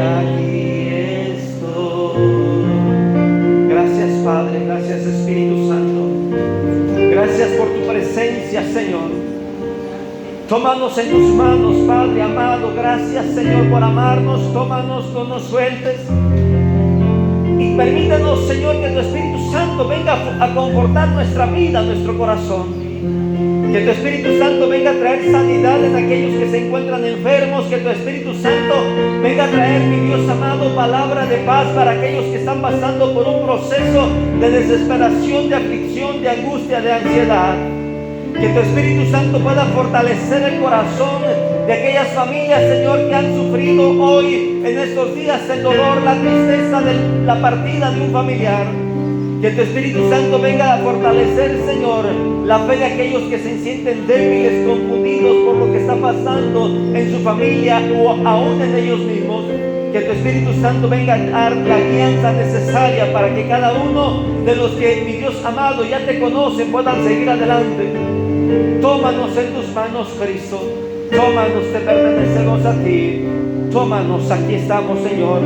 aquí estoy. Gracias, Padre, gracias, Espíritu Santo. Gracias por tu presencia, Señor. Tómanos en tus manos, Padre amado. Gracias, Señor, por amarnos. Tómanos, no nos sueltes. Y permítanos, Señor, que tu Espíritu Santo venga a confortar nuestra vida, nuestro corazón. Que tu Espíritu Santo venga a traer sanidad en aquellos que se encuentran enfermos. Que tu Espíritu Santo venga a traer, mi Dios amado, palabra de paz para aquellos que están pasando por un proceso de desesperación, de aflicción, de angustia, de ansiedad. Que tu Espíritu Santo pueda fortalecer el corazón de aquellas familias, Señor, que han sufrido hoy, en estos días, el dolor, la tristeza de la partida de un familiar. Que tu Espíritu Santo venga a fortalecer, Señor, la fe de aquellos que se sienten débiles, confundidos por lo que está pasando en su familia o aún en ellos mismos. Que tu Espíritu Santo venga a dar la guianza necesaria para que cada uno de los que, mi Dios amado, ya te conocen, puedan seguir adelante. Tómanos en tus manos, Cristo. Tómanos, te pertenecemos a ti. Tómanos, aquí estamos, Señor.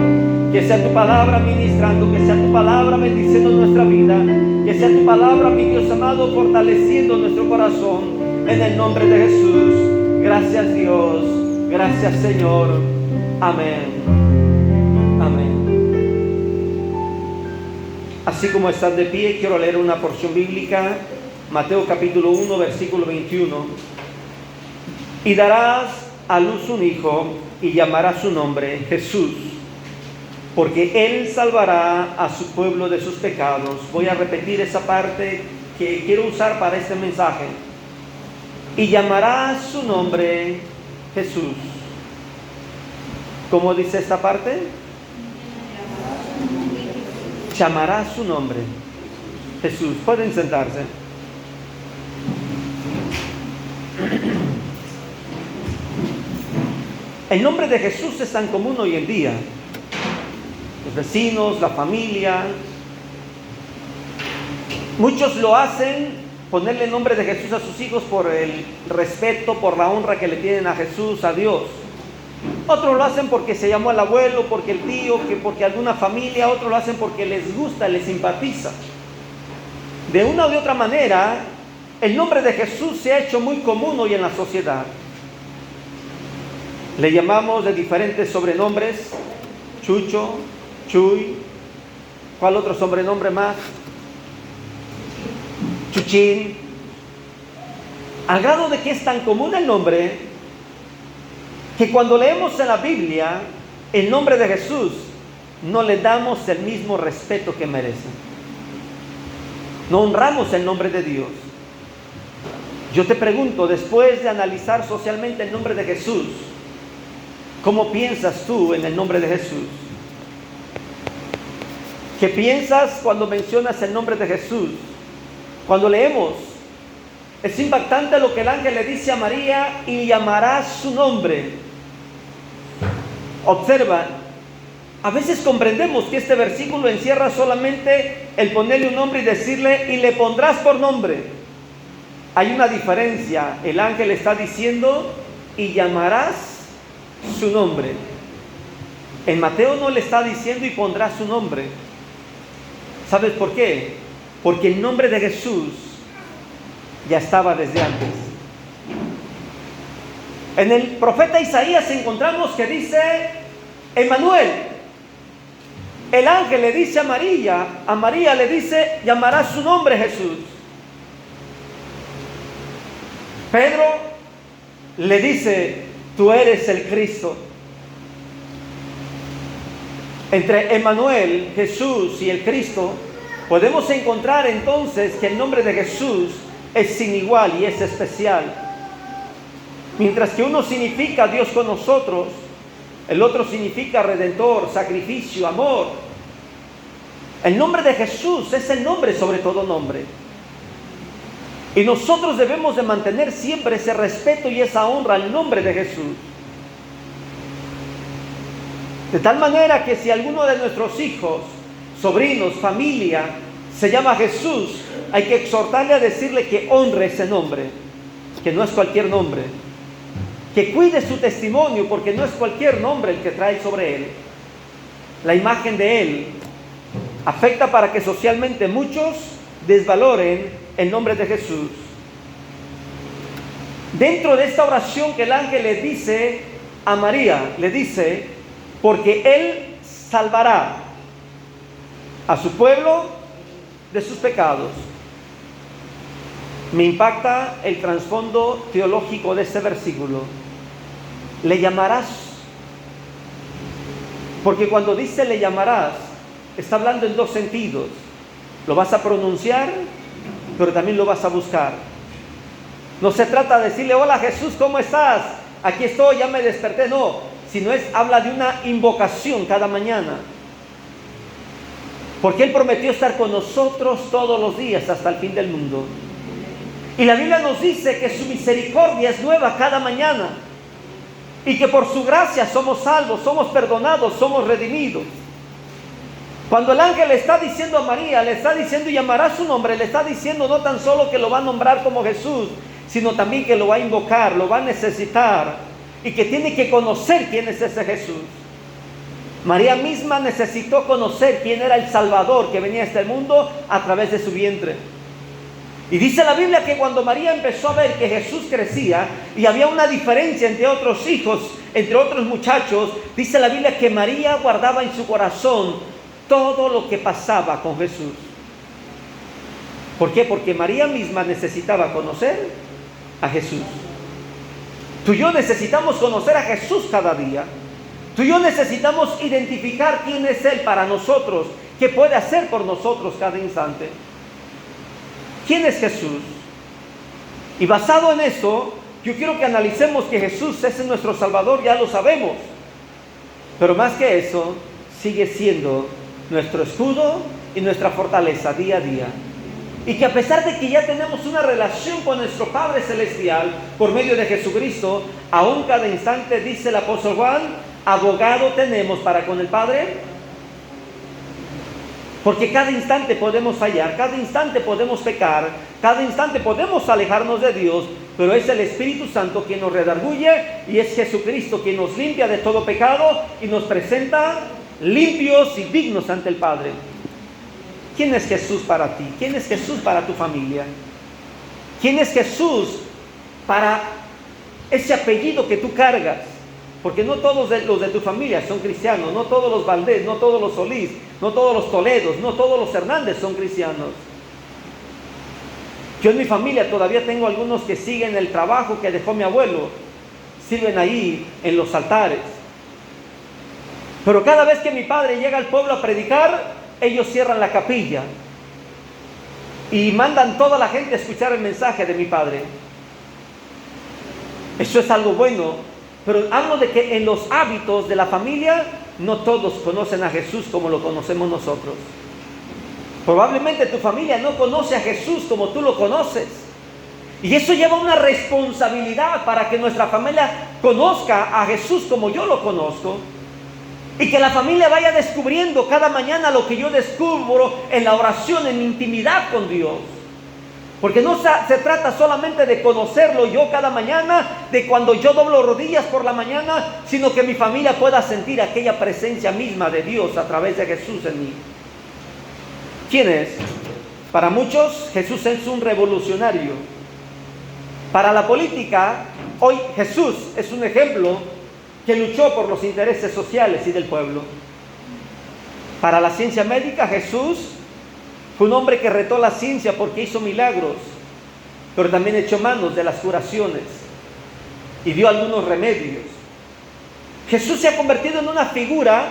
Que sea tu palabra ministrando, que sea tu palabra bendiciendo nuestra vida, que sea tu palabra, mi Dios amado, fortaleciendo nuestro corazón, en el nombre de Jesús. Gracias, Dios. Gracias, Señor. Amén. Amén. Así como estás de pie, quiero leer una porción bíblica. Mateo capítulo 1, versículo 21. Y darás a luz un hijo, y llamará su nombre Jesús, porque Él salvará a su pueblo de sus pecados. Voy a repetir esa parte que quiero usar para este mensaje. Y llamará su nombre Jesús. ¿Cómo dice esta parte? Llamará su nombre Jesús. Pueden sentarse. El nombre de Jesús es tan común hoy en día. Los vecinos, la familia, muchos lo hacen, ponerle el nombre de Jesús a sus hijos por el respeto, por la honra que le tienen a Jesús, a Dios. Otros lo hacen porque se llamó al abuelo, porque el tío, que porque alguna familia. Otros lo hacen porque les gusta, les simpatiza. De una u de otra manera, el nombre de Jesús se ha hecho muy común hoy en la sociedad. Le llamamos de diferentes sobrenombres: Chucho, Chuy. ¿Cuál otro sobrenombre más? Chuchín. Al grado de que es tan común el nombre que cuando leemos en la Biblia el nombre de Jesús no le damos el mismo respeto que merece. No honramos el nombre de Dios. Yo te pregunto, después de analizar socialmente el nombre de Jesús, ¿cómo piensas tú en el nombre de Jesús? ¿Qué piensas cuando mencionas el nombre de Jesús? Cuando leemos, es impactante lo que el ángel le dice a María: y llamarás su nombre. Observa, a veces comprendemos que este versículo encierra solamente el ponerle un nombre y decirle: y le pondrás por nombre. Hay una diferencia. El ángel está diciendo: y llamarás su nombre. En Mateo no le está diciendo: y pondrás su nombre. ¿Sabes por qué? Porque el nombre de Jesús ya estaba desde antes. En el profeta Isaías encontramos que dice: Emmanuel. El ángel le dice a María le dice: llamarás su nombre Jesús. Pedro le dice: tú eres el Cristo. Entre Emmanuel, Jesús, y el Cristo, podemos encontrar entonces que el nombre de Jesús es sin igual y es especial. Mientras que uno significa Dios con nosotros, el otro significa Redentor, sacrificio, amor. El nombre de Jesús es el nombre sobre todo nombre. Y nosotros debemos de mantener siempre ese respeto y esa honra al nombre de Jesús. De tal manera que si alguno de nuestros hijos, sobrinos, familia, se llama Jesús, hay que exhortarle a decirle que honre ese nombre, que no es cualquier nombre. que cuide su testimonio, porque no es cualquier nombre el que trae sobre él. La imagen de él afecta para que socialmente muchos desvaloren el nombre de Jesús. Dentro de esta oración que el ángel le dice a María, le dice, porque él salvará a su pueblo de sus pecados. Me impacta el trasfondo teológico de este versículo. Le llamarás, porque cuando dice le llamarás, está hablando en dos sentidos. Lo vas a pronunciar, pero también lo vas a buscar. No se trata de decirle, hola Jesús, ¿cómo estás? Aquí estoy, ya me desperté. No, sino habla de una invocación cada mañana. Porque Él prometió estar con nosotros todos los días hasta el fin del mundo. Y la Biblia nos dice que su misericordia es nueva cada mañana. Y que por su gracia somos salvos, somos perdonados, somos redimidos. Cuando el ángel le está diciendo a María, le está diciendo llamará su nombre, le está diciendo no tan solo que lo va a nombrar como Jesús, sino también que lo va a invocar, lo va a necesitar y que tiene que conocer quién es ese Jesús. María misma necesitó conocer quién era el Salvador que venía a este mundo a través de su vientre. Y dice la Biblia que cuando María empezó a ver que Jesús crecía y había una diferencia entre otros hijos, entre otros muchachos, dice la Biblia que María guardaba en su corazón todo lo que pasaba con Jesús. ¿Por qué? Porque María misma necesitaba conocer a Jesús. Tú y yo necesitamos conocer a Jesús cada día. Tú y yo necesitamos identificar quién es Él para nosotros, qué puede hacer por nosotros cada instante. ¿Quién es Jesús? Y basado en eso, yo quiero que analicemos que Jesús es nuestro Salvador, ya lo sabemos. Pero más que eso, sigue siendo nuestro escudo y nuestra fortaleza día a día. Y que a pesar de que ya tenemos una relación con nuestro Padre Celestial por medio de Jesucristo, aún cada instante, dice el apóstol Juan, abogado tenemos para con el Padre. Porque cada instante podemos fallar, cada instante podemos pecar, cada instante podemos alejarnos de Dios, pero es el Espíritu Santo quien nos redarguye y es Jesucristo quien nos limpia de todo pecado y nos presenta limpios y dignos ante el Padre. ¿Quién es Jesús para ti? ¿Quién es Jesús para tu familia? ¿Quién es Jesús para ese apellido que tú cargas? Porque no todos los de tu familia son cristianos, no todos los Valdés, no todos los Solís, no todos los Toledos, no todos los Hernández son cristianos. Yo en mi familia todavía tengo algunos que siguen el trabajo que dejó mi abuelo, sirven ahí en los altares. Pero cada vez que mi padre llega al pueblo a predicar, ellos cierran la capilla y mandan toda la gente a escuchar el mensaje de mi padre. Eso es algo bueno. Pero hablo de que en los hábitos de la familia no todos conocen a Jesús como lo conocemos nosotros. Probablemente tu familia no conoce a Jesús como tú lo conoces. Y eso lleva una responsabilidad para que nuestra familia conozca a Jesús como yo lo conozco. Y que la familia vaya descubriendo cada mañana lo que yo descubro en la oración, en mi intimidad con Dios. Porque no se trata solamente de conocerlo yo cada mañana, de cuando yo doblo rodillas por la mañana, sino que mi familia pueda sentir aquella presencia misma de Dios a través de Jesús en mí. ¿Quién es? Para muchos, Jesús es un revolucionario. Para la política, hoy Jesús es un ejemplo que luchó por los intereses sociales y del pueblo. Para la ciencia médica, Jesús fue un hombre que retó la ciencia porque hizo milagros, pero también echó manos de las curaciones y dio algunos remedios. Jesús se ha convertido en una figura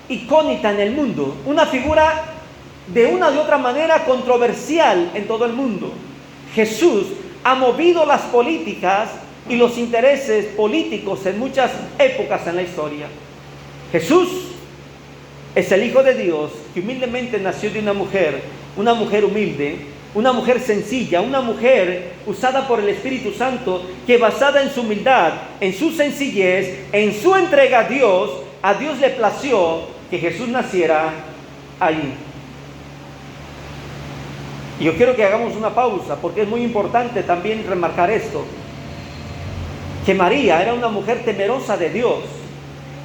icónica en el mundo, una figura de una u otra manera controversial en todo el mundo. Jesús ha movido las políticas y los intereses políticos en muchas épocas en la historia. Jesús es el Hijo de Dios que humildemente nació de una mujer humilde, una mujer sencilla, una mujer usada por el Espíritu Santo, que basada en su humildad, en su sencillez, en su entrega a Dios le plació que Jesús naciera allí. Y yo quiero que hagamos una pausa, porque es muy importante también remarcar esto, que María era una mujer temerosa de Dios,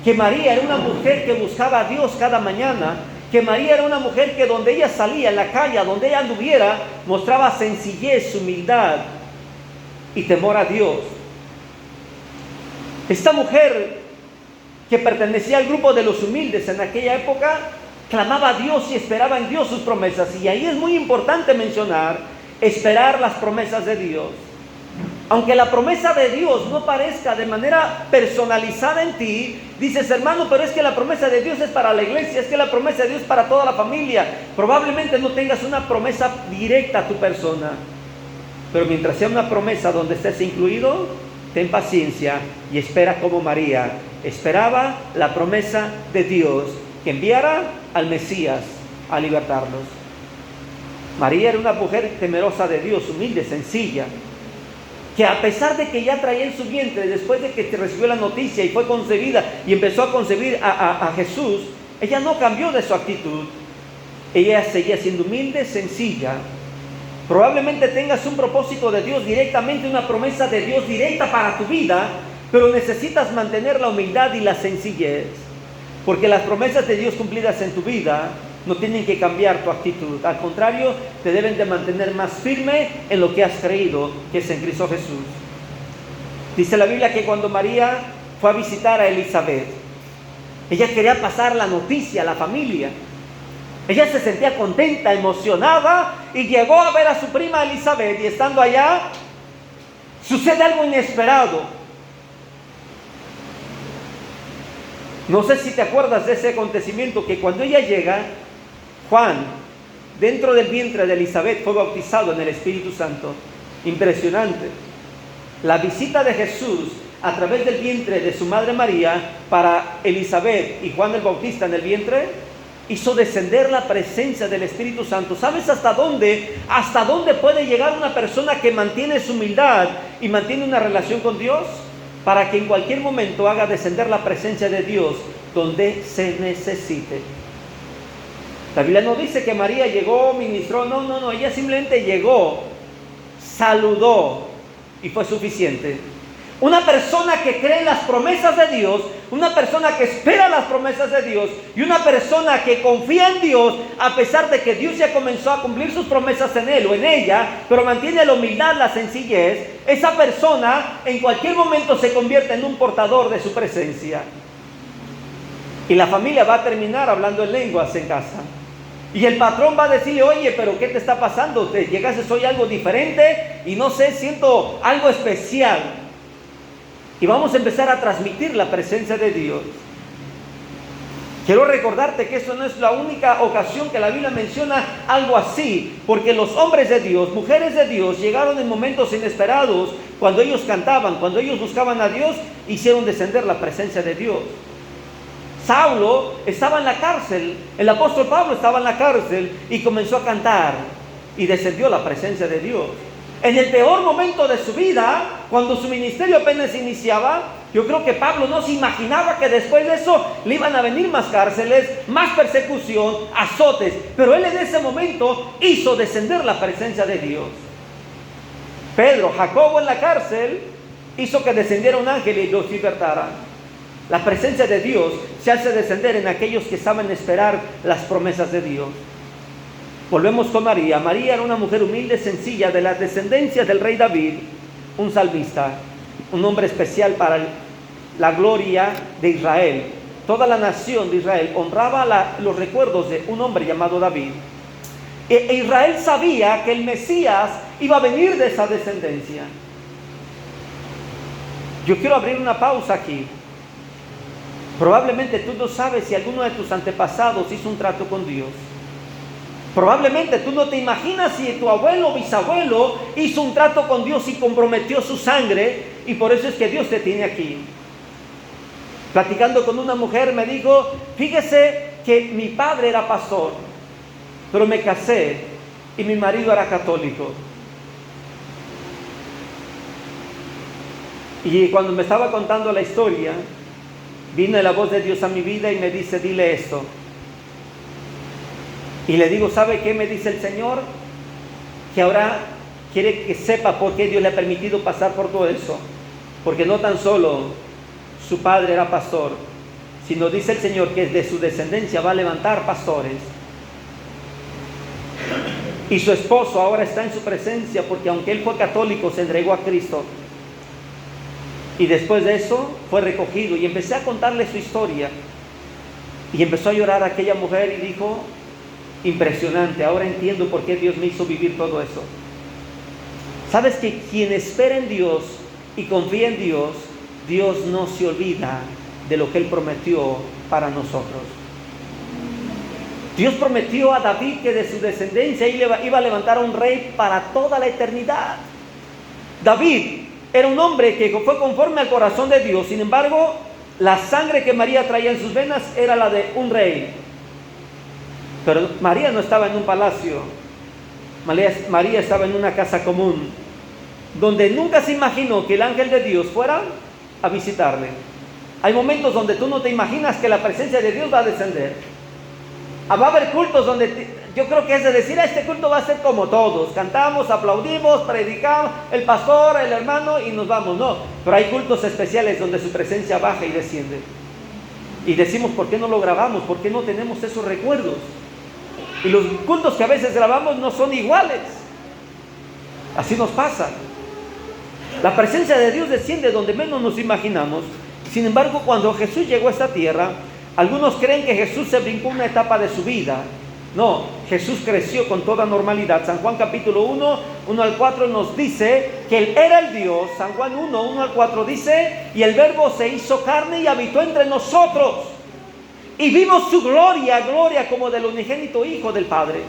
que María era una mujer que buscaba a Dios cada mañana, que María era una mujer que donde ella salía en la calle, donde ella anduviera, mostraba sencillez, humildad y temor a Dios. Esta mujer que pertenecía al grupo de los humildes en aquella época, clamaba a Dios y esperaba en Dios sus promesas. Y ahí es muy importante mencionar, esperar las promesas de Dios. Aunque la promesa de Dios no parezca de manera personalizada en ti, dices, hermano, pero es que la promesa de Dios es para la iglesia, es que la promesa de Dios es para toda la familia. Probablemente no tengas una promesa directa a tu persona, pero mientras sea una promesa donde estés incluido, ten paciencia y espera como María esperaba la promesa de Dios que enviara al Mesías a libertarlos. María era una mujer temerosa de Dios, humilde, sencilla, que a pesar de que ya traía en su vientre, después de que recibió la noticia y fue concebida y empezó a concebir a Jesús, ella no cambió de su actitud. Ella seguía siendo humilde, sencilla. Probablemente tengas un propósito de Dios directamente, una promesa de Dios directa para tu vida, pero necesitas mantener la humildad y la sencillez, porque las promesas de Dios cumplidas en tu vida no tienen que cambiar tu actitud. Al contrario, te deben de mantener más firme en lo que has creído, que es en Cristo Jesús. Dice la Biblia que cuando María fue a visitar a Elizabeth, ella quería pasar la noticia a la familia. Ella se sentía contenta, emocionada, y llegó a ver a su prima Elizabeth, y estando allá, sucede algo inesperado. No sé si te acuerdas de ese acontecimiento, que cuando ella llega, Juan, dentro del vientre de Elizabeth, fue bautizado en el Espíritu Santo. Impresionante. La visita de Jesús a través del vientre de su madre María para Elizabeth y Juan el Bautista en el vientre, hizo descender la presencia del Espíritu Santo. ¿Sabes hasta dónde? Hasta dónde puede llegar una persona que mantiene su humildad y mantiene una relación con Dios, para que en cualquier momento haga descender la presencia de Dios donde se necesite. La Biblia no dice que María llegó, ministró, no, ella simplemente llegó, saludó y fue suficiente. Una persona que cree en las promesas de Dios, una persona que espera las promesas de Dios y una persona que confía en Dios, a pesar de que Dios ya comenzó a cumplir sus promesas en él o en ella, pero mantiene la humildad, la sencillez, esa persona en cualquier momento se convierte en un portador de su presencia. Y la familia va a terminar hablando en lenguas en casa. Y el patrón va a decirle, oye, pero ¿qué te está pasando? Te llegaste hoy algo diferente y no sé, siento algo especial. Y vamos a empezar a transmitir la presencia de Dios. Quiero recordarte que eso no es la única ocasión que la Biblia menciona algo así, porque los hombres de Dios, mujeres de Dios, llegaron en momentos inesperados. Cuando ellos cantaban, cuando ellos buscaban a Dios, hicieron descender la presencia de Dios. Saulo estaba en la cárcel, el apóstol Pablo estaba en la cárcel y comenzó a cantar y descendió la presencia de Dios. En el peor momento de su vida, cuando su ministerio apenas iniciaba, yo creo que Pablo no se imaginaba que después de eso le iban a venir más cárceles, más persecución, azotes. Pero él en ese momento hizo descender la presencia de Dios. Pedro, Jacobo en la cárcel, hizo que descendiera un ángel y los libertara. La presencia de Dios se hace descender en aquellos que saben esperar las promesas de Dios. Volvemos con María. María era una mujer humilde, sencilla, de la descendencia del rey David, un salmista, un hombre especial para la gloria de Israel. Toda la nación de Israel honraba los recuerdos de un hombre llamado David. E Israel sabía que el Mesías iba a venir de esa descendencia. Yo quiero abrir una pausa aquí. Probablemente tú no sabes si alguno de tus antepasados hizo un trato con Dios. Probablemente tú no te imaginas si tu abuelo o bisabuelo hizo un trato con Dios y comprometió su sangre, y por eso es que Dios te tiene aquí. Platicando con una mujer me dijo, fíjese que mi padre era pastor, pero me casé y mi marido era católico. Y cuando me estaba contando la historia, vino la voz de Dios a mi vida y me dice, dile esto. Y le digo, ¿sabe qué me dice el Señor? Que ahora quiere que sepa por qué Dios le ha permitido pasar por todo eso. porque no tan solo su padre era pastor, sino dice el Señor que de su descendencia va a levantar pastores. Y su esposo ahora está en su presencia, porque aunque él fue católico, se entregó a Cristo. Y después de eso fue recogido, y empecé a contarle su historia. Y empezó a llorar aquella mujer y dijo: impresionante, ahora entiendo por qué Dios me hizo vivir todo eso. Sabes que quien espera en Dios y confía en Dios, Dios no se olvida de lo que Él prometió para nosotros. Dios prometió a David que de su descendencia iba a levantar a un rey para toda la eternidad. David era un hombre que fue conforme al corazón de Dios. Sin embargo, la sangre que María traía en sus venas era la de un rey. Pero María no estaba en un palacio. María estaba en una casa común, donde nunca se imaginó que el ángel de Dios fuera a visitarle. Hay momentos donde tú no te imaginas que la presencia de Dios va a descender. Va a haber cultos donde yo creo que es de decir: este culto va a ser como todos, cantamos, aplaudimos, predicamos, el pastor, el hermano y nos vamos. No, pero hay cultos especiales donde su presencia baja y desciende. Y decimos: ¿por qué no lo grabamos? ¿Por qué no tenemos esos recuerdos? Y los cultos que a veces grabamos no son iguales. Así nos pasa. La presencia de Dios desciende donde menos nos imaginamos. Sin embargo, cuando Jesús llegó a esta tierra, algunos creen que Jesús se brincó una etapa de su vida. No, Jesús creció con toda normalidad. San Juan capítulo 1, 1 al 4 nos dice que Él era el Dios. San Juan 1, 1 al 4 dice: y el Verbo se hizo carne y habitó entre nosotros. Y vimos su gloria, gloria como del unigénito Hijo del Padre.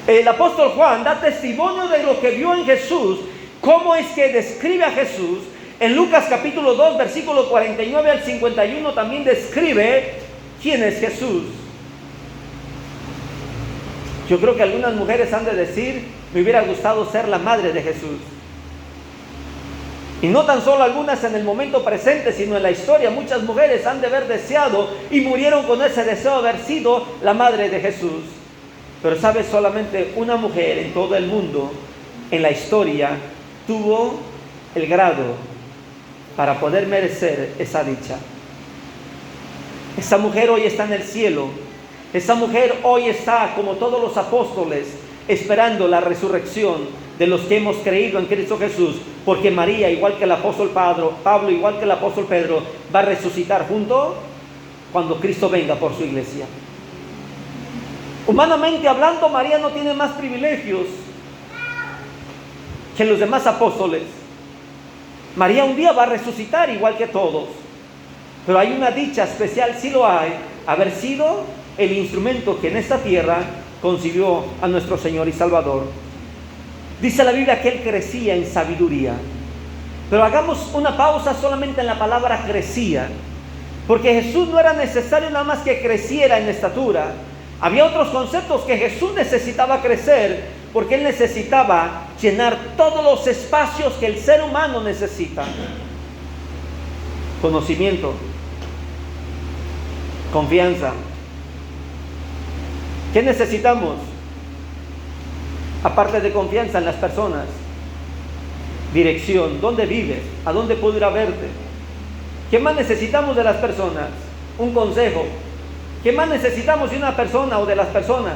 El apóstol Juan da testimonio de lo que vio en Jesús. ¿Cómo es que describe a Jesús? En Lucas capítulo 2, versículo 49 al 51 también describe quién es Jesús. Yo creo que algunas mujeres han de decir: me hubiera gustado ser la madre de Jesús. Y no tan solo algunas en el momento presente, sino en la historia. Muchas mujeres han de haber deseado y murieron con ese deseo de haber sido la madre de Jesús. Pero sabes, solamente una mujer en todo el mundo, en la historia, tuvo el grado para poder merecer esa dicha. Esa mujer hoy está en el cielo. Esa mujer hoy está, como todos los apóstoles, esperando la resurrección de los que hemos creído en Cristo Jesús, porque María, igual que el apóstol Pablo, igual que el apóstol Pedro, va a resucitar junto cuando Cristo venga por su iglesia. Humanamente hablando, María no tiene más privilegios que los demás apóstoles. María un día va a resucitar igual que todos, pero hay una dicha especial, sí lo hay, haber sido el instrumento que en esta tierra concibió a nuestro Señor y Salvador. Dice la Biblia que Él crecía en sabiduría. Pero hagamos una pausa solamente en la palabra crecía, porque Jesús no era necesario nada más que creciera en estatura. Había otros conceptos que Jesús necesitaba crecer, porque Él necesitaba llenar todos los espacios que el ser humano necesita. Conocimiento, confianza. ¿Qué necesitamos? Aparte de confianza en las personas, dirección. ¿Dónde vives? ¿A dónde puedo ir a verte? ¿Qué más necesitamos de las personas? Un consejo. ¿Qué más necesitamos de una persona o de las personas?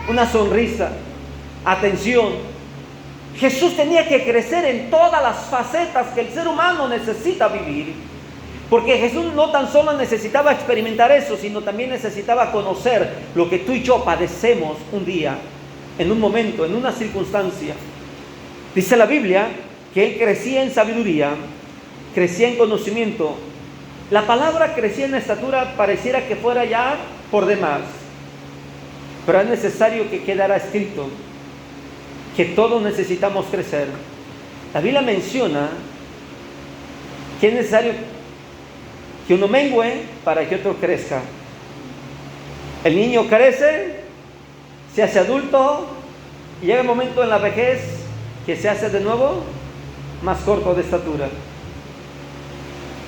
Una sonrisa, atención. Jesús tenía que crecer en todas las facetas que el ser humano necesita vivir, porque Jesús no tan solo necesitaba experimentar eso, sino también necesitaba conocer lo que tú y yo padecemos un día, en un momento, en una circunstancia. Dice la Biblia que Él crecía en sabiduría, crecía en conocimiento. La palabra crecía en estatura pareciera que fuera ya por demás, pero es necesario que quedara escrito que todos necesitamos crecer. La Biblia menciona que es necesario que uno mengüe para que otro crezca. El niño crece, se hace adulto y llega el momento en la vejez que se hace de nuevo más corto de estatura.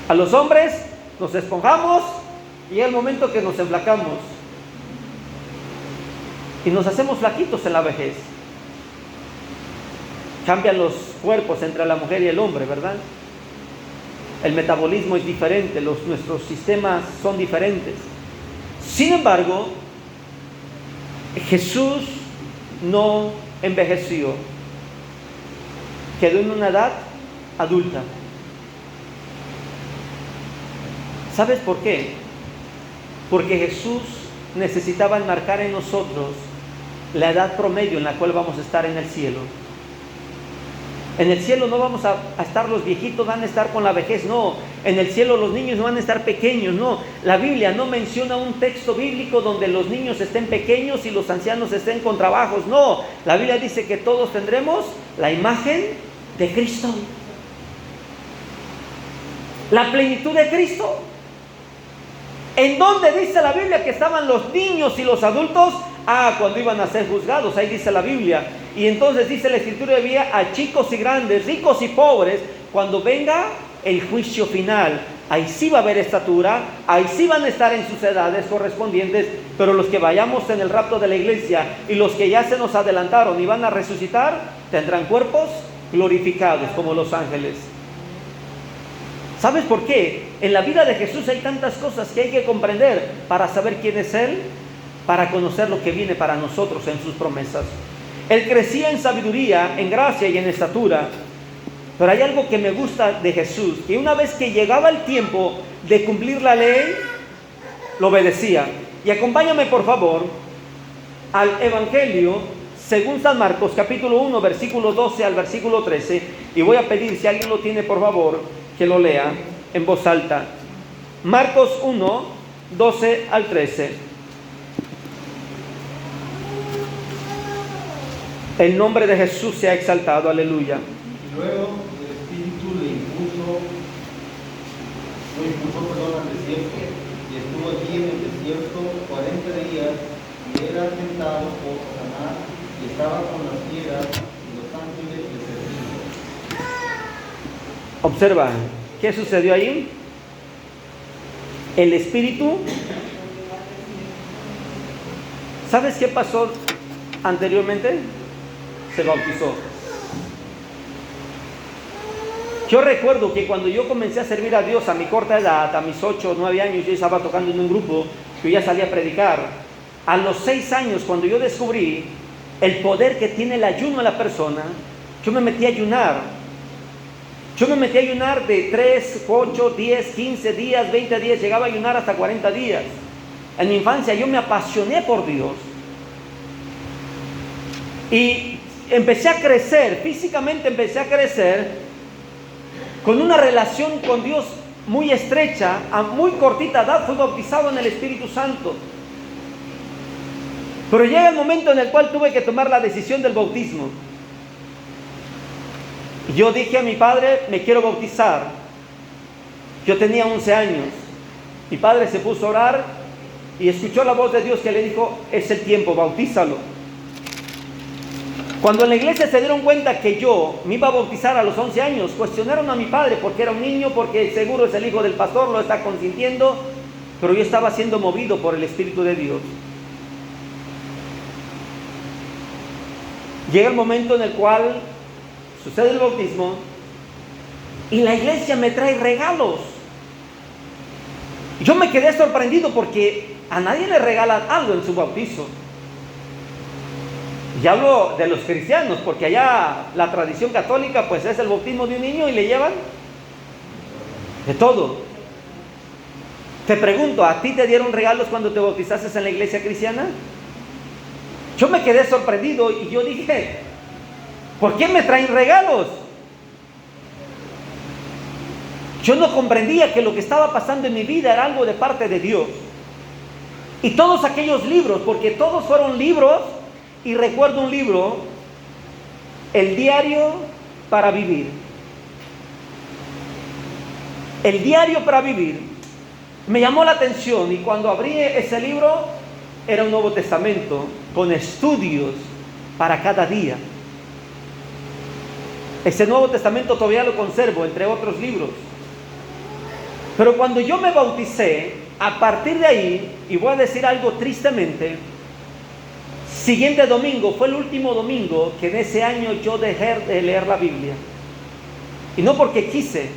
A los hombres nos esponjamos y llega el momento que nos enflacamos y nos hacemos flaquitos en la vejez. Cambian los cuerpos entre la mujer y el hombre, ¿verdad? el metabolismo es diferente, nuestros sistemas son diferentes. Sin embargo, Jesús no envejeció, quedó en una edad adulta. ¿Sabes por qué? Porque Jesús necesitaba enmarcar en nosotros la edad promedio en la cual vamos a estar en el cielo. En el cielo no vamos a estar los viejitos, van a estar con la vejez, no. En el cielo los niños no van a estar pequeños, no. La Biblia no menciona un texto bíblico donde los niños estén pequeños y los ancianos estén con trabajos, no. La Biblia dice que todos tendremos la imagen de Cristo. La plenitud de Cristo. ¿En dónde dice la Biblia que estaban los niños y los adultos? Cuando iban a ser juzgados, ahí dice la Biblia. Y entonces dice la Escritura, había a chicos y grandes, ricos y pobres, cuando venga el juicio final. Ahí sí va a haber estatura, ahí sí van a estar en sus edades correspondientes, pero los que vayamos en el rapto de la iglesia y los que ya se nos adelantaron y van a resucitar, tendrán cuerpos glorificados como los ángeles. ¿Sabes por qué? En la vida de Jesús hay tantas cosas que hay que comprender para saber quién es Él, para conocer lo que viene para nosotros en sus promesas. Él crecía en sabiduría, en gracia y en estatura. Pero hay algo que me gusta de Jesús, que una vez que llegaba el tiempo de cumplir la ley, lo obedecía. Y acompáñame por favor al Evangelio según San Marcos, capítulo 1, versículo 12 al versículo 13. Y voy a pedir, si alguien lo tiene, por favor, que lo lea en voz alta. Marcos 1, 12 al 13. El nombre de Jesús se ha exaltado, aleluya. Y luego el Espíritu lo impulsó al desierto, y estuvo allí en el desierto 40 días, y era tentado por Satanás, y estaba con las fieras, y los ángeles le servían. Observa, ¿qué sucedió ahí? El Espíritu. ¿Sabes qué pasó anteriormente? Se bautizó. Yo recuerdo que cuando yo comencé a servir a Dios a mi corta edad, a mis 8 o 9 años, yo estaba tocando en un grupo, yo ya salía a predicar. A los 6 años, cuando yo descubrí el poder que tiene el ayuno en la persona, yo me metí a ayunar. Yo me metí a ayunar de 3, 8, 10, 15 días, 20 días, llegaba a ayunar hasta 40 días. En mi infancia yo me apasioné por Dios. Y empecé a crecer, físicamente empecé a crecer con una relación con Dios muy estrecha. A muy cortita edad fui bautizado en el Espíritu Santo. Pero llega el momento en el cual tuve que tomar la decisión del bautismo. Yo dije a mi padre, me quiero bautizar. Yo tenía 11 años. Mi padre se puso a orar y escuchó la voz de Dios que le dijo, es el tiempo, bautízalo. Cuando en la iglesia se dieron cuenta que yo me iba a bautizar a los 11 años, cuestionaron a mi padre porque era un niño, porque seguro es el hijo del pastor, lo está consintiendo, pero yo estaba siendo movido por el Espíritu de Dios. Llega el momento en el cual sucede el bautismo y la iglesia me trae regalos. Yo me quedé sorprendido porque a nadie le regalan algo en su bautizo. Y hablo de los cristianos, porque allá la tradición católica pues es el bautismo de un niño y le llevan de todo. Te pregunto, ¿a ti te dieron regalos cuando te bautizaste en la iglesia cristiana? Yo me quedé sorprendido y yo dije, ¿por qué me traen regalos? Yo no comprendía que lo que estaba pasando en mi vida era algo de parte de Dios. Y todos aquellos libros, porque todos fueron libros. Y recuerdo un libro, El Diario para Vivir. El Diario para Vivir. Me llamó la atención y cuando abrí ese libro, era un Nuevo Testamento con estudios para cada día. Ese Nuevo Testamento todavía lo conservo, entre otros libros. Pero cuando yo me bauticé, a partir de ahí, y voy a decir algo tristemente, siguiente domingo, fue el último domingo que en ese año yo dejé de leer la Biblia. Y no porque quise,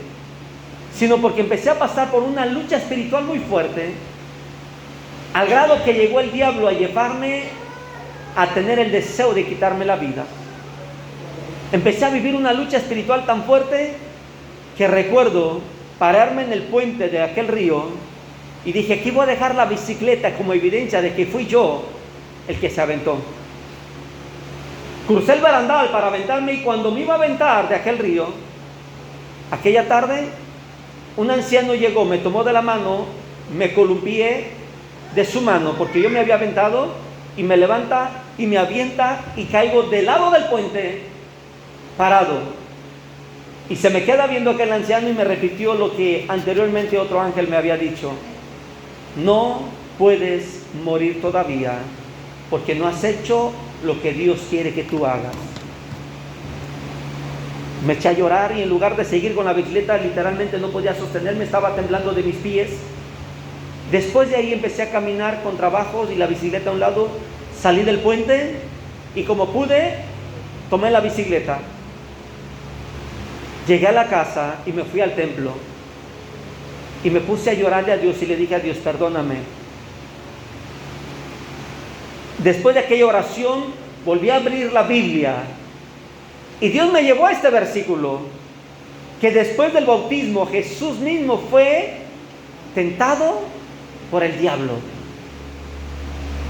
sino porque empecé a pasar por una lucha espiritual muy fuerte, al grado que llegó el diablo a llevarme a tener el deseo de quitarme la vida. Empecé a vivir una lucha espiritual tan fuerte que recuerdo pararme en el puente de aquel río y dije, aquí voy a dejar la bicicleta como evidencia de que fui yo el que se aventó. Crucé el barandal para aventarme, y cuando me iba a aventar de aquel río, aquella tarde, un anciano llegó, me tomó de la mano, me columpié de su mano porque yo me había aventado, y me levanta y me avienta y caigo del lado del puente parado, y se me queda viendo aquel anciano y me repitió lo que anteriormente otro ángel me había dicho: no puedes morir todavía porque no has hecho lo que Dios quiere que tú hagas. Me eché a llorar y en lugar de seguir con la bicicleta, literalmente no podía sostenerme, estaba temblando de mis pies. Después de ahí empecé a caminar con trabajos y la bicicleta a un lado. Salí del puente y como pude, tomé la bicicleta. Llegué a la casa y me fui al templo. Y me puse a llorarle a Dios y le dije a Dios, perdóname. Después de aquella oración, volví a abrir la Biblia. Y Dios me llevó a este versículo, que después del bautismo Jesús mismo fue tentado por el diablo.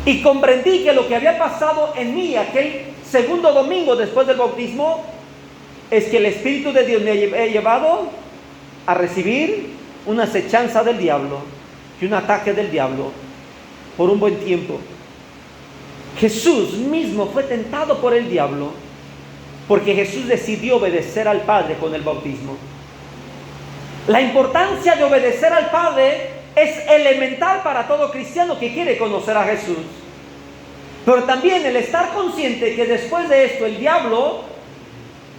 Y comprendí que lo que había pasado en mí aquel segundo domingo después del bautismo es que el Espíritu de Dios me ha llevado a recibir una acechanza del diablo y un ataque del diablo por un buen tiempo. Jesús mismo fue tentado por el diablo porque Jesús decidió obedecer al Padre con el bautismo. La importancia de obedecer al Padre es elemental para todo cristiano que quiere conocer a Jesús. Pero también el estar consciente que después de esto el diablo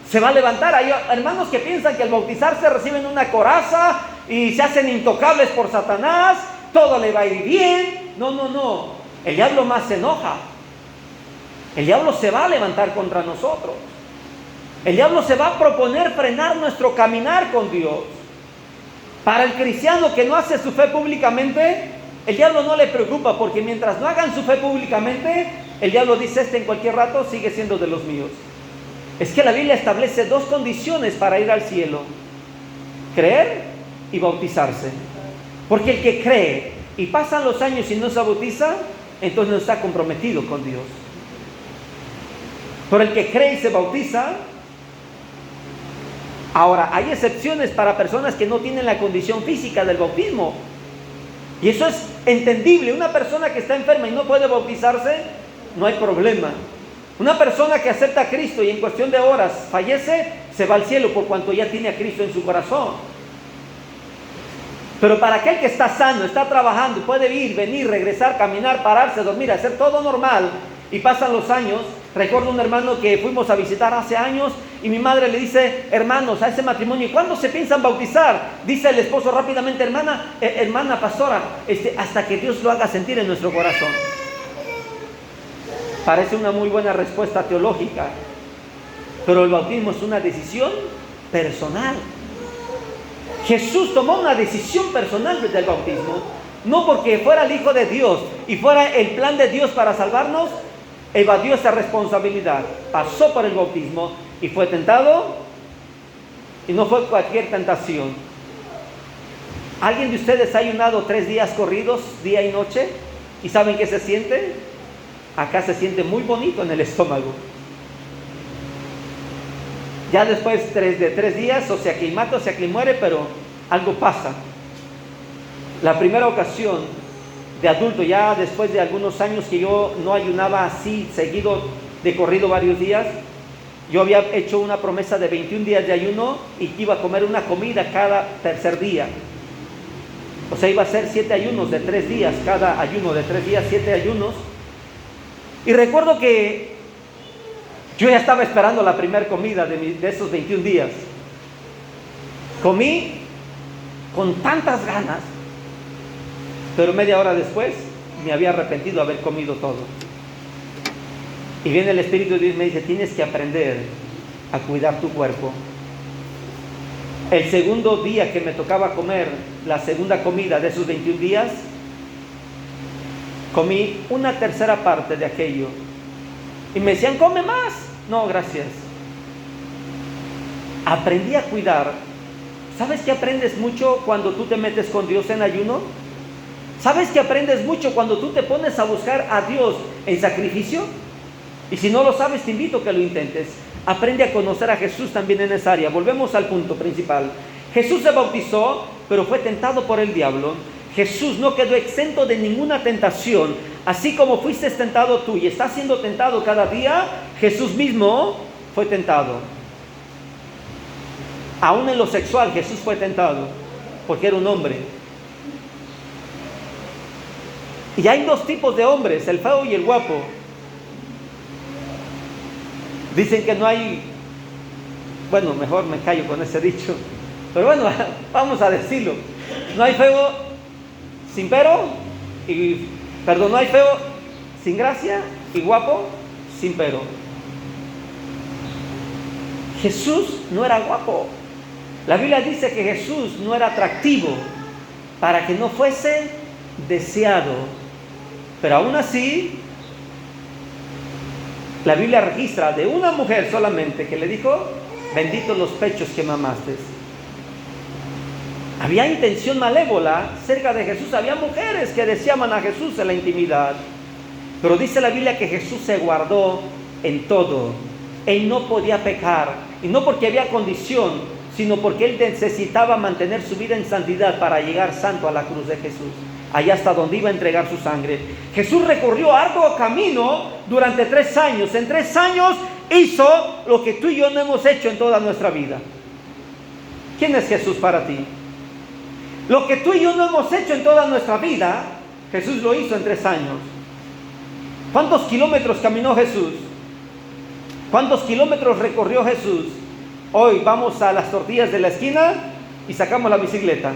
se va a levantar. Hay hermanos que piensan que al bautizarse reciben una coraza y se hacen intocables por Satanás, todo le va a ir bien. No. El diablo más se enoja. El diablo se va a levantar contra nosotros. El diablo se va a proponer frenar nuestro caminar con Dios. Para el cristiano que no hace su fe públicamente, el diablo no le preocupa, porque mientras no hagan su fe públicamente, el diablo dice, en cualquier rato sigue siendo de los míos. Es que la Biblia establece dos condiciones para ir al cielo: creer y bautizarse. Porque el que cree y pasan los años y no se bautiza, entonces no está comprometido con Dios. Pero el que cree y se bautiza. Ahora, hay excepciones para personas que no tienen la condición física del bautismo. Y eso es entendible. Una persona que está enferma y no puede bautizarse, no hay problema. Una persona que acepta a Cristo y en cuestión de horas fallece, se va al cielo por cuanto ya tiene a Cristo en su corazón. Pero para aquel que está sano, está trabajando, puede ir, venir, regresar, caminar, pararse, dormir, hacer todo normal, y pasan los años. Recuerdo un hermano que fuimos a visitar hace años y mi madre le dice, hermanos, a ese matrimonio, ¿cuándo se piensan bautizar? Dice el esposo rápidamente, hermana pastora, hasta que Dios lo haga sentir en nuestro corazón. Parece una muy buena respuesta teológica, pero el bautismo es una decisión personal. Jesús tomó una decisión personal desde el bautismo, no porque fuera el Hijo de Dios y fuera el plan de Dios para salvarnos. Evadió esa responsabilidad, pasó por el bautismo y fue tentado, y no fue cualquier tentación. ¿Alguien de ustedes ha ayunado 3 días corridos, día y noche? ¿Y saben qué se siente? Acá se siente muy bonito en el estómago. Ya después de 3 días, o sea que mata o sea que muere, pero algo pasa. La primera ocasión de adulto, ya después de algunos años que yo no ayunaba así seguido de corrido varios días, yo había hecho una promesa de 21 días de ayuno y que iba a comer una comida cada tercer día. O sea, iba a ser 7 ayunos de 3 días, cada ayuno de 3 días, 7 ayunos. Y recuerdo que yo ya estaba esperando la primera comida de esos 21 días. Comí con tantas ganas, pero media hora después me había arrepentido de haber comido todo. Y viene el Espíritu de Dios y me dice, tienes que aprender a cuidar tu cuerpo. El segundo día que me tocaba comer la segunda comida de esos 21 días, comí una tercera parte de aquello. Y me decían, come más. No, gracias. Aprendí a cuidar. ¿Sabes que aprendes mucho cuando tú te metes con Dios en ayuno? ¿Sabes que aprendes mucho cuando tú te pones a buscar a Dios en sacrificio? Y si no lo sabes, te invito a que lo intentes. Aprende a conocer a Jesús también en esa área. Volvemos al punto principal. Jesús se bautizó, pero fue tentado por el diablo. Jesús no quedó exento de ninguna tentación. Así como fuiste tentado tú y estás siendo tentado cada día, Jesús mismo fue tentado. Aún en lo sexual, Jesús fue tentado, porque era un hombre. Y hay dos tipos de hombres, el feo y el guapo. Dicen que no hay, bueno, mejor me callo con ese dicho, pero bueno, vamos a decirlo. No hay feo sin pero, no hay feo sin gracia y guapo sin pero. Jesús no era guapo. La Biblia dice que Jesús no era atractivo para que no fuese deseado. Pero aún así, la Biblia registra de una mujer solamente que le dijo, benditos los pechos que mamaste. Había intención malévola cerca de Jesús. Había mujeres que deseaban a Jesús en la intimidad. Pero dice la Biblia que Jesús se guardó en todo. Él no podía pecar. Y no porque había condición, sino porque él necesitaba mantener su vida en santidad para llegar santo a la cruz de Jesús, allá hasta donde iba a entregar su sangre. Jesús recorrió arduo camino durante 3 años. En 3 años hizo lo que tú y yo no hemos hecho en toda nuestra vida. ¿Quién es Jesús para ti? Lo que tú y yo no hemos hecho en toda nuestra vida, Jesús lo hizo en 3 años. ¿Cuántos kilómetros caminó Jesús? ¿Cuántos kilómetros recorrió Jesús? Hoy vamos a las tortillas de la esquina y sacamos la bicicleta.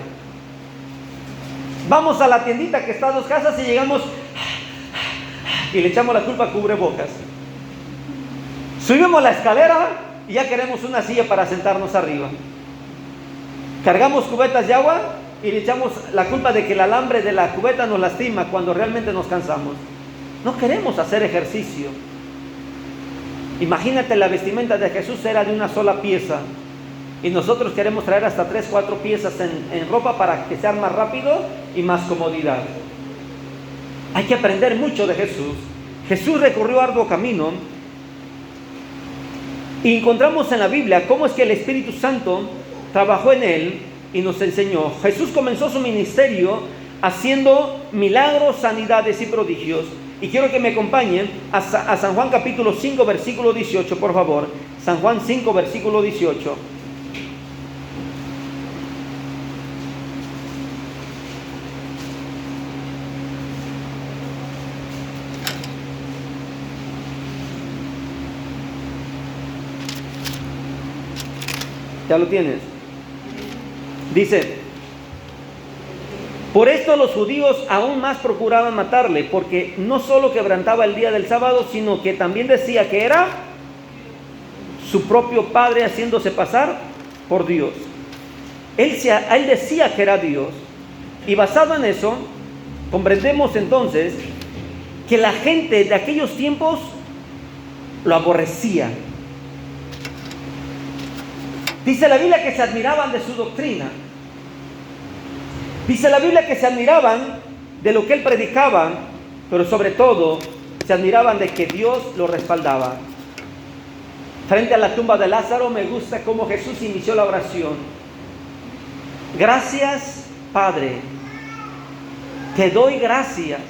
Vamos a la tiendita que está a 2 casas y llegamos y le echamos la culpa a cubrebocas. Subimos la escalera y ya queremos una silla para sentarnos arriba. Cargamos cubetas de agua y le echamos la culpa de que el alambre de la cubeta nos lastima cuando realmente nos cansamos. No queremos hacer ejercicio. Imagínate, la vestimenta de Jesús era de una sola pieza y nosotros queremos traer hasta 3, 4 piezas en ropa para que sea más rápido y más comodidad. Hay que aprender mucho de Jesús. Jesús recorrió arduo camino y encontramos en la Biblia cómo es que el Espíritu Santo trabajó en él y nos enseñó. Jesús comenzó su ministerio haciendo milagros, sanidades y prodigios. Y quiero que me acompañen a San Juan capítulo 5, versículo 18, por favor. San Juan 5, versículo 18. ¿Ya lo tienes? Dice: por esto los judíos aún más procuraban matarle, porque no solo quebrantaba el día del sábado, sino que también decía que era su propio Padre haciéndose pasar por Dios. Él decía que era Dios. Y basado en eso, comprendemos entonces que la gente de aquellos tiempos lo aborrecía. Dice la Biblia que se admiraban de su doctrina. Dice la Biblia que se admiraban de lo que él predicaba, pero sobre todo se admiraban de que Dios lo respaldaba. Frente a la tumba de Lázaro, me gusta cómo Jesús inició la oración. Gracias, Padre, te doy gracias.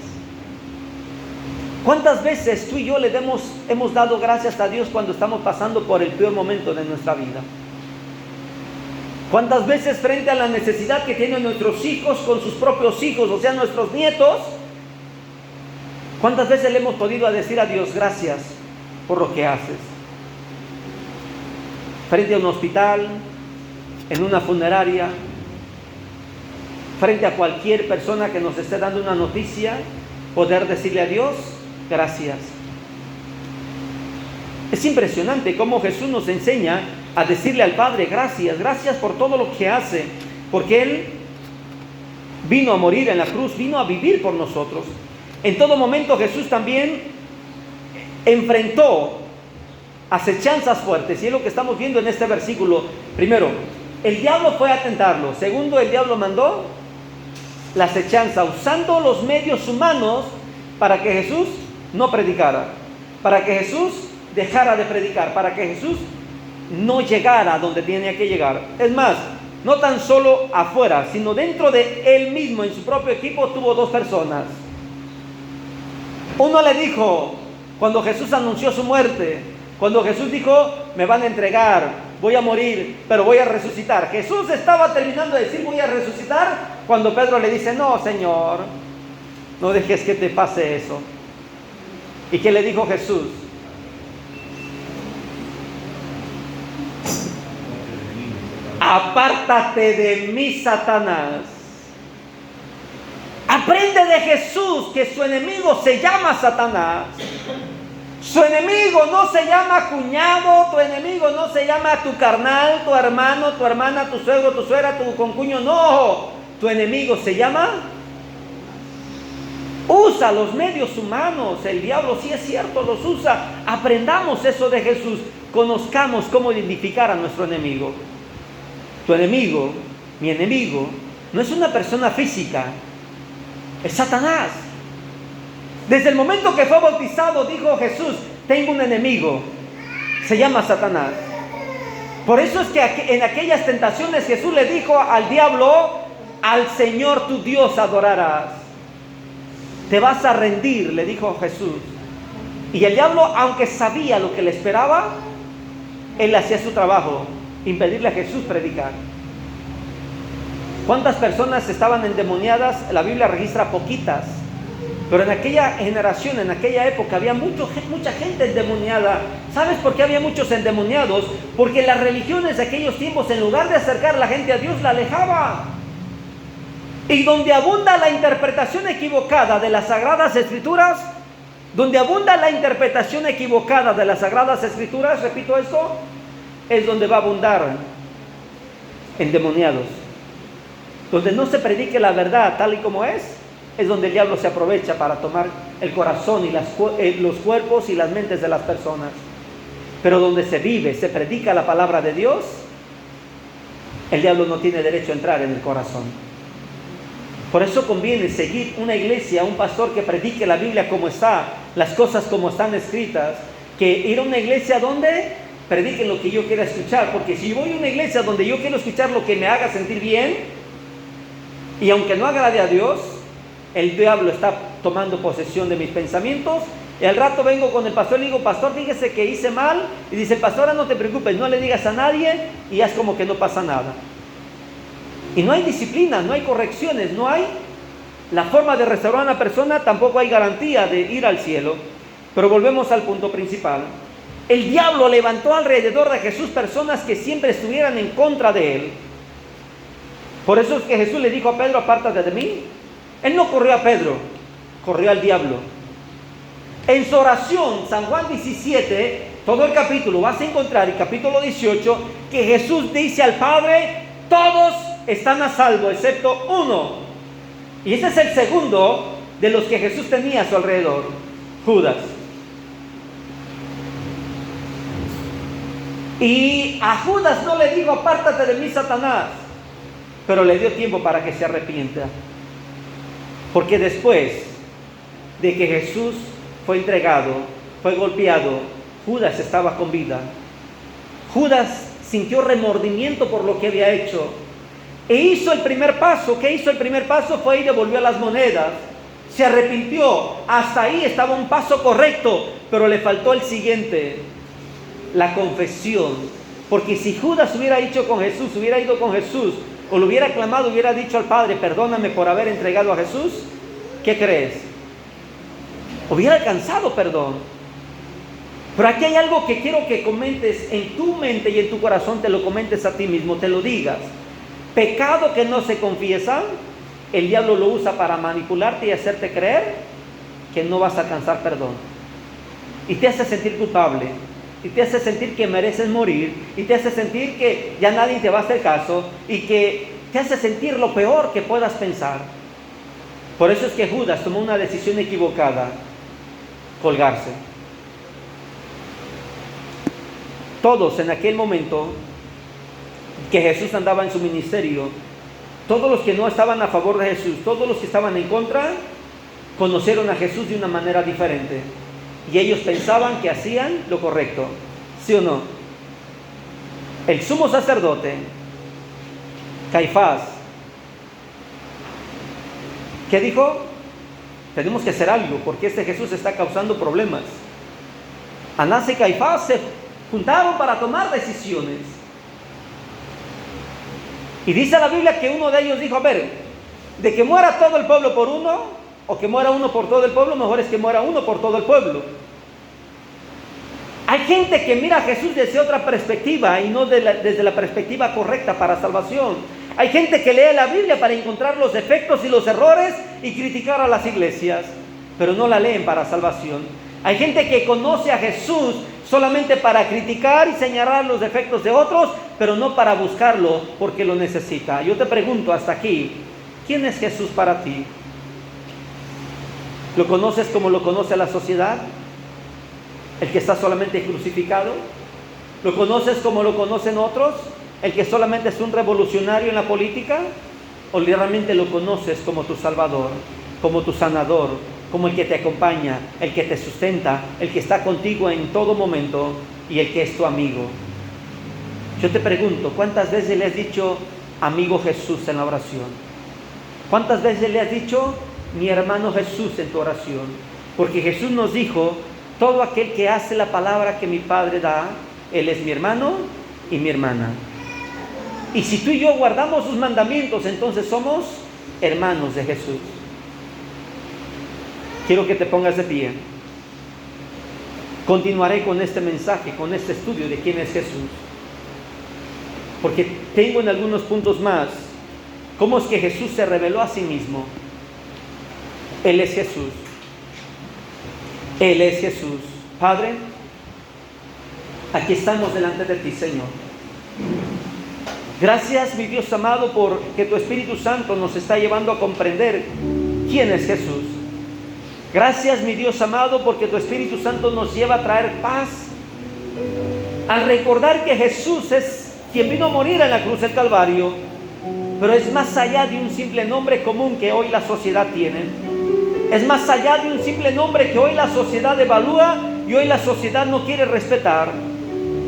¿Cuántas veces tú y yo hemos dado gracias a Dios cuando estamos pasando por el peor momento de nuestra vida? ¿Cuántas veces frente a la necesidad que tienen nuestros hijos con sus propios hijos, o sea, nuestros nietos, cuántas veces le hemos podido decir a Dios gracias por lo que haces? Frente a un hospital, en una funeraria, frente a cualquier persona que nos esté dando una noticia, poder decirle a Dios gracias. Es impresionante cómo Jesús nos enseña a decirle al Padre, gracias por todo lo que hace, porque Él vino a morir en la cruz, vino a vivir por nosotros. En todo momento Jesús también enfrentó acechanzas fuertes, y es lo que estamos viendo en este versículo. Primero, el diablo fue a tentarlo. Segundo, el diablo mandó la acechanza, usando los medios humanos para que Jesús no predicara, para que Jesús dejara de predicar, para que Jesús no llegara a donde tenía que llegar. Es más, no tan solo afuera, sino dentro de él mismo, en su propio equipo, tuvo dos personas. Uno le dijo, cuando Jesús anunció su muerte, cuando Jesús dijo, me van a entregar, voy a morir, pero voy a resucitar. Jesús estaba terminando de decir, voy a resucitar, cuando Pedro le dice, no, Señor, no dejes que te pase eso. ¿Y qué le dijo Jesús? Apártate de mí, Satanás. Aprende de Jesús que su enemigo se llama Satanás. Su enemigo no se llama cuñado, tu enemigo no se llama tu carnal, tu hermano, tu hermana, tu suegro, tu suegra, tu concuño, no. Tu enemigo se llama. Usa los medios humanos, el diablo sí es cierto, los usa. Aprendamos eso de Jesús, conozcamos cómo identificar a nuestro enemigo. Tu enemigo, mi enemigo, no es una persona física, es Satanás. Desde el momento que fue bautizado, dijo Jesús, tengo un enemigo, se llama Satanás. Por eso es que en aquellas tentaciones Jesús le dijo al diablo, al Señor tu Dios adorarás. Te vas a rendir, le dijo Jesús. Y el diablo, aunque sabía lo que le esperaba, él hacía su trabajo, impedirle a Jesús predicar. ¿Cuántas personas estaban endemoniadas? La Biblia registra poquitas, pero en aquella generación, en aquella época, había mucha gente endemoniada. ¿Sabes por qué había muchos endemoniados? Porque las religiones de aquellos tiempos, en lugar de acercar a la gente a Dios, la alejaba. Y donde abunda la interpretación equivocada de las Sagradas Escrituras, donde abunda la interpretación equivocada de las Sagradas Escrituras, repito esto, es donde va a abundar endemoniados. Donde no se predique la verdad tal y como es donde el diablo se aprovecha para tomar el corazón y los cuerpos y las mentes de las personas. Pero donde se vive, se predica la palabra de Dios, el diablo no tiene derecho a entrar en el corazón. Por eso conviene seguir una iglesia, un pastor que predique la Biblia como está, las cosas como están escritas, que ir a una iglesia donde prediquen lo que yo quiera escuchar. Porque si voy a una iglesia donde yo quiero escuchar lo que me haga sentir bien, y aunque no agrade a Dios, el diablo está tomando posesión de mis pensamientos, y al rato vengo con el pastor y le digo, pastor, fíjese que hice mal, y dice el pastor, no te preocupes, no le digas a nadie, y haz como que no pasa nada. Y no hay disciplina, no hay correcciones, no hay la forma de restaurar a una persona, tampoco hay garantía de ir al cielo. Pero volvemos al punto principal. El diablo levantó alrededor de Jesús personas que siempre estuvieran en contra de él. Por eso es que Jesús le dijo a Pedro, apártate de mí. Él no corrió a Pedro, corrió al diablo. En su oración, San Juan 17, todo el capítulo vas a encontrar, y capítulo 18, que Jesús dice al Padre, todos están a salvo, excepto uno. Y ese es el segundo de los que Jesús tenía a su alrededor, Judas. Y a Judas no le dijo, apártate de mí, Satanás, pero le dio tiempo para que se arrepienta. Porque después de que Jesús fue entregado, fue golpeado, Judas estaba con vida. Judas sintió remordimiento por lo que había hecho e hizo el primer paso. ¿Qué hizo el primer paso? Fue y devolvió las monedas. Se arrepintió. Hasta ahí estaba un paso correcto, pero le faltó el siguiente, la confesión. Porque si Judas hubiera ido con Jesús, o lo hubiera clamado, hubiera dicho al Padre, perdóname por haber entregado a Jesús, ¿qué crees? Hubiera alcanzado perdón. Pero aquí hay algo que quiero que comentes en tu mente y en tu corazón, te lo comentes a ti mismo, te lo digas. Pecado que no se confiesa, el diablo lo usa para manipularte y hacerte creer que no vas a alcanzar perdón. Y te hace sentir culpable. y te hace sentir que mereces morir, y te hace sentir que ya nadie te va a hacer caso, y que te hace sentir lo peor que puedas pensar. Por eso es que Judas tomó una decisión equivocada: colgarse. Todos en aquel momento que Jesús andaba en su ministerio, todos los que no estaban a favor de Jesús, todos los que estaban en contra, conocieron a Jesús de una manera diferente. Y ellos pensaban que hacían lo correcto. ¿Sí o no? El sumo sacerdote, Caifás, ¿qué dijo? Tenemos que hacer algo, porque este Jesús está causando problemas. Anás y Caifás se juntaron para tomar decisiones. Y dice la Biblia que uno de ellos dijo: a ver, de que muera todo el pueblo por uno, o que muera uno por todo el pueblo, mejor es que muera uno por todo el pueblo. Hay gente que mira a Jesús desde otra perspectiva y no desde la perspectiva correcta para salvación. Hay gente que lee la Biblia para encontrar los defectos y los errores y criticar a las iglesias, pero no la leen para salvación. Hay gente que conoce a Jesús solamente para criticar y señalar los defectos de otros, pero no para buscarlo porque lo necesita. Yo te pregunto hasta aquí, ¿quién es Jesús para ti? ¿Lo conoces como lo conoce la sociedad? ¿El que está solamente crucificado? ¿Lo conoces como lo conocen otros? ¿El que solamente es un revolucionario en la política? ¿O realmente lo conoces como tu Salvador, como tu sanador, como el que te acompaña, el que te sustenta, el que está contigo en todo momento y el que es tu amigo? Yo te pregunto, ¿cuántas veces le has dicho amigo Jesús en la oración? ¿Cuántas veces le has dicho mi hermano Jesús en tu oración? Porque Jesús nos dijo: todo aquel que hace la palabra que mi Padre da, él es mi hermano y mi hermana. Y si tú y yo guardamos sus mandamientos, entonces somos hermanos de Jesús. Quiero que te pongas de pie. Continuaré con este mensaje, con este estudio de quién es Jesús, porque tengo en algunos puntos más cómo es que Jesús se reveló a sí mismo. Él es Jesús. Él es Jesús. Padre, aquí estamos delante de ti, Señor. Gracias, mi Dios amado, porque tu Espíritu Santo nos está llevando a comprender quién es Jesús. Gracias, mi Dios amado, porque tu Espíritu Santo nos lleva a traer paz al recordar que Jesús es quien vino a morir en la cruz del Calvario, pero es más allá de un simple nombre común que hoy la sociedad tiene. Es más allá de un simple nombre que hoy la sociedad evalúa y hoy la sociedad no quiere respetar.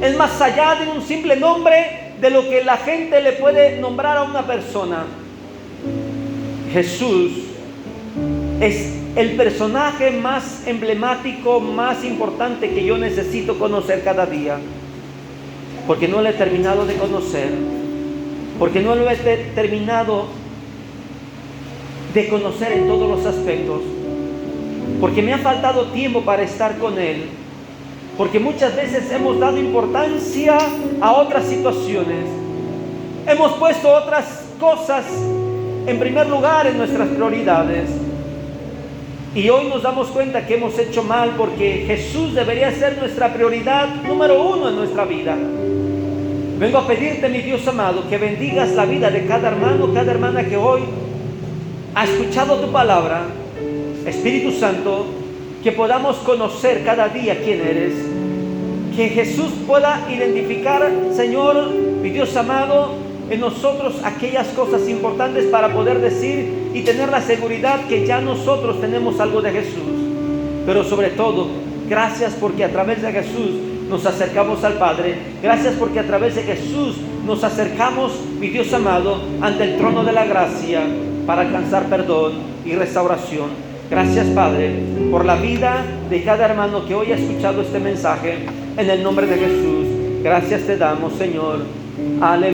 Es más allá de un simple nombre de lo que la gente le puede nombrar a una persona. Jesús es el personaje más emblemático, más importante que yo necesito conocer cada día, porque no lo he terminado de conocer, porque no lo he terminado de conocer en todos los aspectos, porque me ha faltado tiempo para estar con Él, porque muchas veces hemos dado importancia a otras situaciones, hemos puesto otras cosas en primer lugar en nuestras prioridades, y hoy nos damos cuenta que hemos hecho mal, porque Jesús debería ser nuestra prioridad número uno en nuestra vida. Vengo a pedirte, mi Dios amado, que bendigas la vida de cada hermano, cada hermana que hoy ha escuchado tu palabra. Espíritu Santo, que podamos conocer cada día quién eres, que Jesús pueda identificar, Señor, mi Dios amado, en nosotros aquellas cosas importantes para poder decir y tener la seguridad que ya nosotros tenemos algo de Jesús. Pero sobre todo, gracias porque a través de Jesús nos acercamos al Padre. Gracias porque a través de Jesús nos acercamos, mi Dios amado, ante el trono de la gracia para alcanzar perdón y restauración. Gracias, Padre, por la vida de cada hermano que hoy ha escuchado este mensaje. En el nombre de Jesús, gracias te damos, Señor. Aleluya.